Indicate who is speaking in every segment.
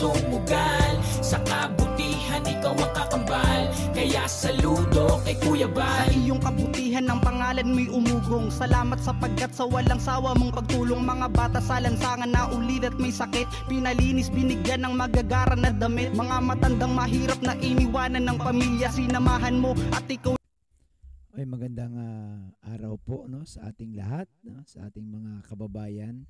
Speaker 1: sumugal. Sa kabutihan ikaw ang kakambal, kaya saludo kay Kuya Bal.
Speaker 2: Sa iyong kabutihan ng pangalan mo'y umugong. Salamat sapagkat sa walang sawa mong pagtulong. Mga bata sa lansangan na ulid at may sakit, pinalinis binigyan ng magagara na damit. Mga matandang mahirap na iniwanan ng pamilya, sinamahan mo at ikaw.
Speaker 3: Ay, magandang araw po, no, sa ating lahat, no, sa ating mga kababayan,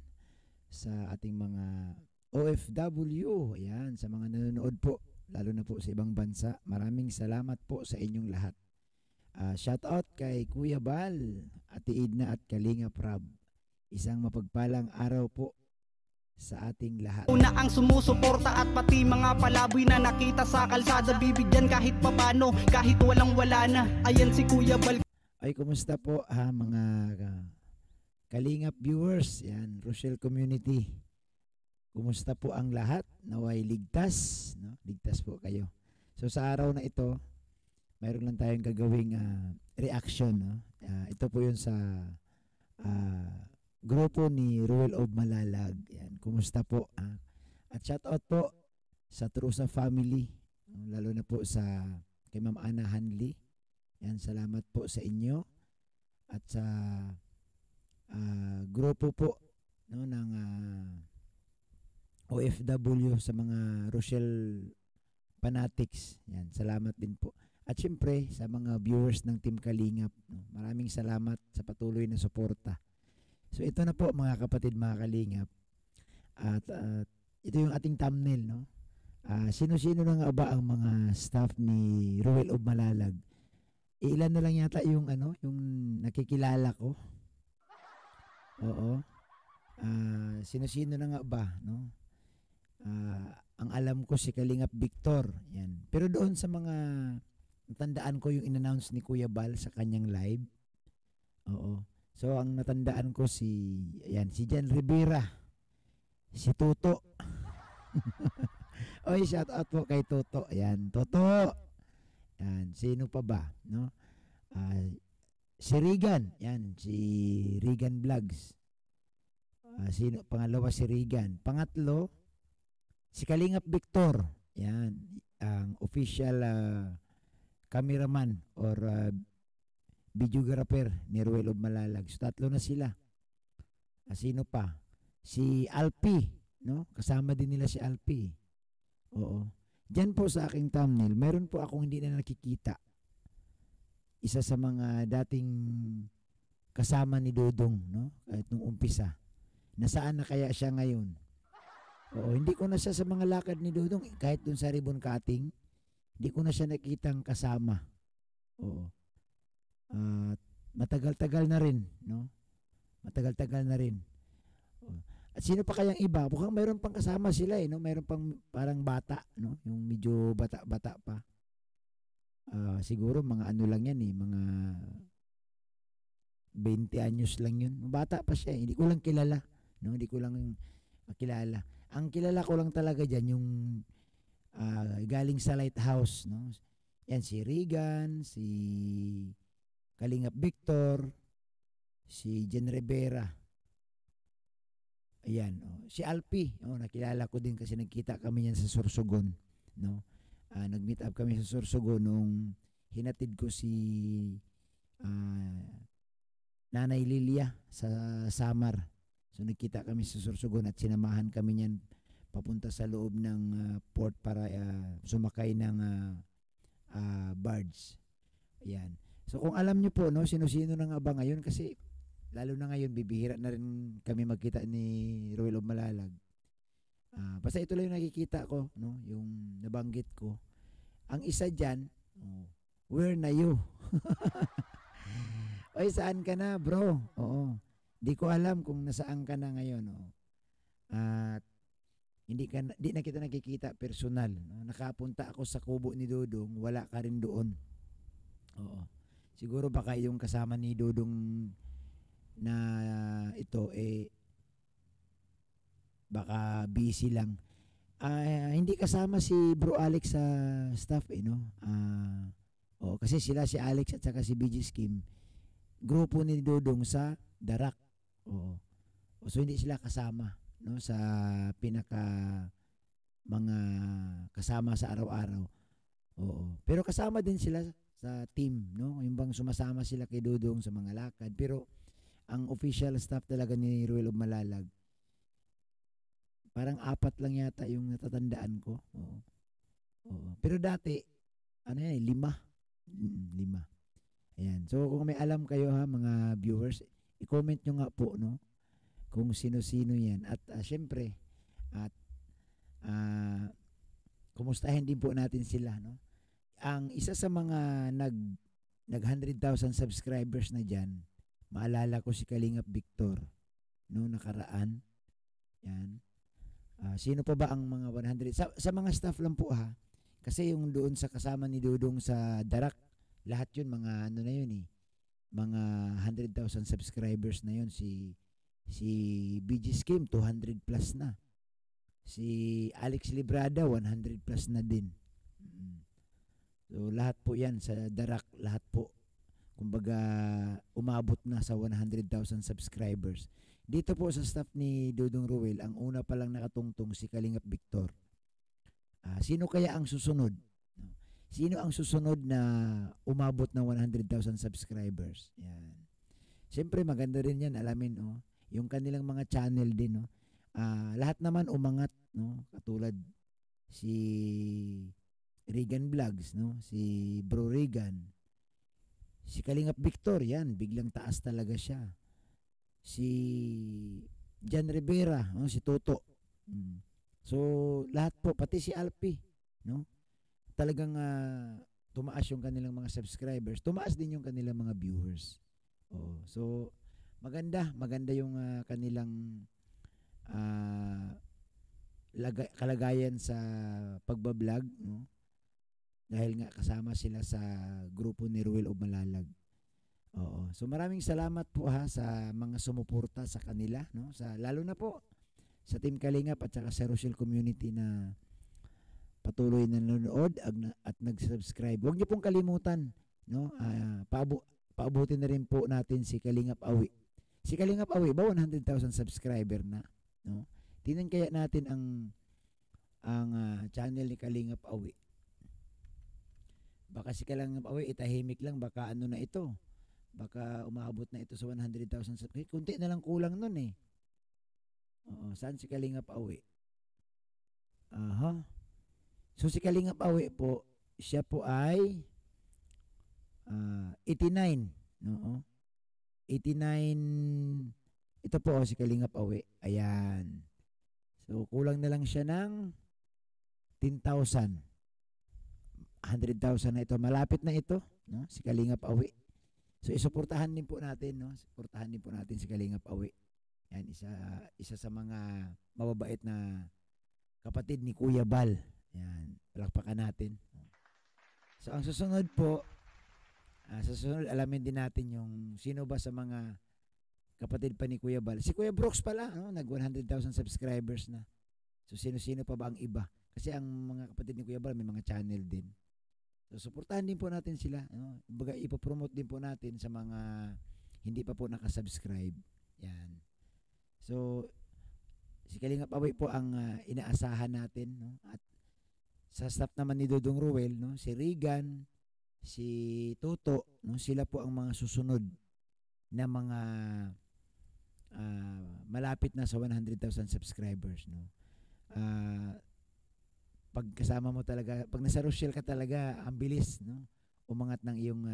Speaker 3: sa ating mga OFW, ayan, sa mga nanonood po, lalo na po sa ibang bansa. Maraming salamat po sa inyong lahat. Shout out kay Kuya Bal, Ate Edna at Kalinga Prab. Isang mapagpalang araw po sa ating lahat.
Speaker 2: Una ang sumusuporta at pati mga palaboy na nakita sa kalsada, bibigyan kahit papano, kahit walang-wala na. Ayan si Kuya Bal.
Speaker 3: Ay, kumusta po mga Kalingap viewers, yan, Rochelle Community. Kumusta po ang lahat? Naway ligtas, no? Ligtas po kayo. So sa araw na ito, mayroon lang tayong gagawing reaction, no? Ito po yun sa grupo ni Ruel of Malalag. Yan, kumusta po? At shout out po sa Trusa family, lalo na po sa kay Ma'am Ana Hanley. Yan, salamat po sa inyo. At sa grupo po, no, ng OFW, sa mga Rochelle fanatics. Yan, salamat din po. At syempre sa mga viewers ng Team Kalingap, no, maraming salamat sa patuloy na suporta. So ito na po mga kapatid, mga Kalingap. At ito yung ating thumbnail, no? Sino-sino na nga ba ang mga staff ni Ruel of Malalag? Ilan na lang yata yung yung nakikilala ko. Oo. Sino-sino na nga ba, no? Ang alam ko si Kalingap Victor, yan. Pero doon sa mga natandaan ko yung in-announce ni Kuya Bal sa kanyang live. Oo. So, ang natandaan ko si Jan Rivera, si Toto. Oy, shout out po kay Toto. Ayan, Toto. Yan, sino pa ba, no? Si Regan, yan, si Regan Vlogs. Sino pangalawa? Si Regan. Pangatlo, si Kalingap Victor. Yan, ang official cameraman or videographer ni Ruel of Malalag. So, tatlo na sila. Sino pa? Si Alpi, no? Kasama din nila si Alpi. Oo. Diyan po sa aking thumbnail, meron po akong hindi na nakikita. Isa sa mga dating kasama ni Dodong, no? Kahit nung umpisa. Nasaan na kaya siya ngayon? Oo, hindi ko na siya sa mga lakad ni Dodong, kahit dun sa ribbon cutting, hindi ko na siya nakitang kasama. Oo. Matagal-tagal na rin, no? Matagal-tagal na rin. At sino pa kayang iba? Mukhang mayroon pang kasama sila, no? Mayroon pang parang bata, no? Yung medyo bata-bata pa. Siguro mga ano lang yan, mga 20 anyos lang yun. Bata pa siya, hindi ko lang kilala, no? Hindi ko lang kilala. Ang kilala ko lang talaga diyan yung galing sa Lighthouse, no? Yan si Regan, si Kalingap Victor, si Jen Rivera. Ayan, si Alpi, nakilala ko din kasi nagkita kami niyan sa Sorsogon, no? Nag-meet up kami sa Sorsogon nung hinatid ko si Nanay Lilia sa Samar. So nagkita kami sa Sorsogon at sinamahan kami niyan papunta sa loob ng port para sumakay ng barge. Ayan. So kung alam niyo po, no, sino-sino na nga ba ngayon, kasi lalo na ngayon bibihira na rin kami magkita ni Ruel of Malalag. Basta ito lang yung nakikita ko, no, yung nabanggit ko. Ang isa diyan, where na you? Oy, saan ka na, bro? Oo. Di ko alam kung nasaan ka na ngayon, At di na kita nakikita personal, no? Nakapunta ako sa kubo ni Dodong, wala ka rin doon. Oo. Siguro baka yung kasama ni Dodong na ito baka busy lang. Hindi kasama si Bro Alex sa staff, no? Kasi sila si Alex at saka si BG Skim, grupo ni Dodong sa Darak. Oo. So hindi sila kasama, no, sa pinaka mga kasama sa araw-araw. Oo. Pero kasama din sila sa team, no? Yung bang sumasama sila kay Dudong sa mga lakad. Pero ang official staff talaga ni Ruel of Malalag, parang 4 lang yata yung natatandaan ko. Oo. Oo. Pero dati, ano yan, 5. 5. Ayan. So kung may alam kayo ha, mga viewers, i-comment nyo nga po, no? Kung sino-sino yan. At syempre, at kumustahin din po natin sila, no? Ang isa sa mga nag 100,000 subscribers na dyan, maalala ko si Kalingap Victor, no, nakaraan. Yan. Sino pa ba ang mga 100? Sa mga staff lang po ha. Kasi yung doon sa kasama ni Dudong sa Darak, lahat yun mga ano na yun eh. Mga 100,000 subscribers na yun. Si BG Skim 200 plus na. Si Alex Librada 100 plus na din. So lahat po yan sa Darak, lahat po. Kumbaga umabot na sa 100,000 subscribers. Dito po sa staff ni Dudong Ruel, ang una pa lang nakatungtong si Kalingap Victor. Sino kaya ang susunod? Sino ang susunod na umabot ng 100,000 subscribers? Yan. Siyempre maganda rin yan, alamin, oh, yung kanilang mga channel din, no. Lahat naman umangat, no, katulad si Regan Vlogs, no, si Bro Regan, si Kalingap Victor, yan, biglang taas talaga siya. Si Jan Rivera, no, si Toto. So lahat po, pati si Alpi, no, talagang tumaas yung kanilang mga subscribers, tumaas din yung kanilang mga viewers. So maganda yung kanilang kalagayan sa pagbablog, no? Dahil nga kasama sila sa grupo ni Ruel of Malalag. Oo. So maraming salamat po ha sa mga sumuporta sa kanila, no? Lalo na po sa Team Kalingap at saka sa Rochelle community na patuloy na nanonood at nag-subscribe. Huwag niyo pong kalimutan, no? Paabutin na rin po natin si Kalingap Awi. Si Kalingap Awi ba 100,000 subscriber na, no? Tingnan kaya natin ang channel ni Kalingap Awi. Baka si Kalingap Awi itahimik lang, baka ano na ito. Baka umabot na ito sa 100,000 subscribers. Kunti na lang kulang nun eh. Oo, saan si Kalingap Awi? Aha. So si Kalingap Awi po, siya po ay 89. No? 89. Ito po si Kalingap Awi. Ayan. So kulang na lang siya ng 10,000. 100,000 na ito. Malapit na ito, no? Si Kalingap Awi. So isuportahan din po natin, no? Suportahan din po natin si Kalingap Awi. Yan, isa sa mga mababait na kapatid ni Kuya Bal. Yan, palakpakan natin. So ang susunod po, alamin din natin yung sino ba sa mga kapatid pa ni Kuya Bal. Si Kuya Brooks pala, no? Nag 100,000 subscribers na. So sino-sino pa ba ang iba? Kasi ang mga kapatid ni Kuya Bal may mga channel din. So suportahan din po natin sila, no? Baga ipopromote din po natin sa mga hindi pa po nakasubscribe. Yan. So si Kalingap Awi po ang inaasahan natin, no? At sa staff naman ni Dudong Ruel, no, si Regan, si Toto, no, sila po ang mga susunod na mga malapit na sa 100,000 subscribers, no. Pag kasama mo talaga, pag nasa Rochelle ka talaga, ang bilis, no, umangat ng iyong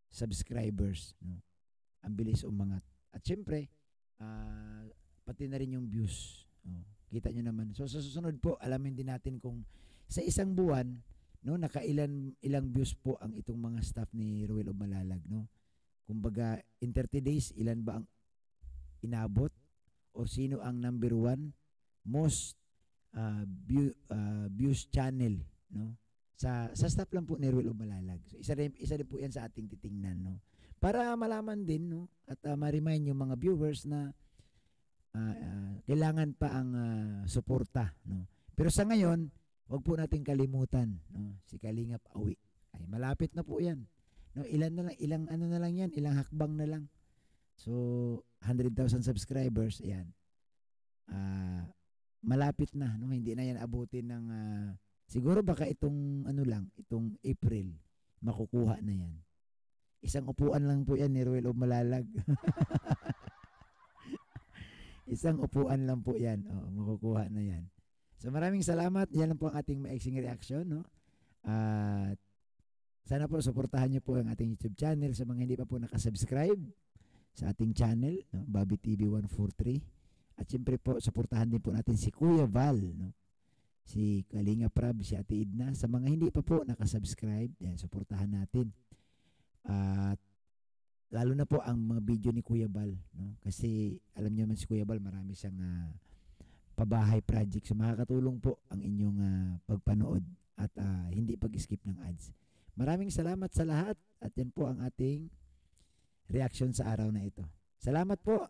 Speaker 3: subscribers, no. Ang bilis umangat. At syempre, pati na rin yung views. No? Kita nyo naman. So sa susunod po, alamin din natin kung sa isang buwan, no, ilang views po ang itong mga staff ni Ruel of Malalag, no. Kumbaga, in 30 days, ilan ba ang inabot? O sino ang number 1 most views channel, no? Sa staff lang po ni Ruel of Malalag. So isa rin po 'yan sa ating titingnan, no? Para malaman din, no, at ma-remind yung mga viewers na kailangan pa ang suporta, no. Pero sa ngayon, wag po nating kalimutan, no, si Kalingap Awi. Ay malapit na po 'yan. No, ilang ano na lang 'yan, ilang hakbang na lang. So 100,000 subscribers, ayan. malapit na, no? Hindi na yan abutin ng siguro baka itong itong April makukuha na yan. Isang upuan lang po yan ni Ruel o Malalag. Isang upuan lang po yan. Makukuha na yan. So maraming salamat. Yan lang po ang ating maiksing reaction, no? At sana po suportahan niyo po ang ating YouTube channel sa mga hindi pa po nakasubscribe sa ating channel, no? Bobby TV 143. At siyempre po suportahan din po natin si Kuya Val, no? Si Kalinga Prab, si Ate Idna. Sa mga hindi pa po nakasubscribe, yan, suportahan natin. At lalo na po ang mga video ni Kuya Bal, no? Kasi alam niyo man si Kuya Bal, marami siyang pabahay project. So makakatulong po ang inyong pagpanood at hindi pag-skip ng ads. Maraming salamat sa lahat at yan po ang ating reaction sa araw na ito. Salamat po.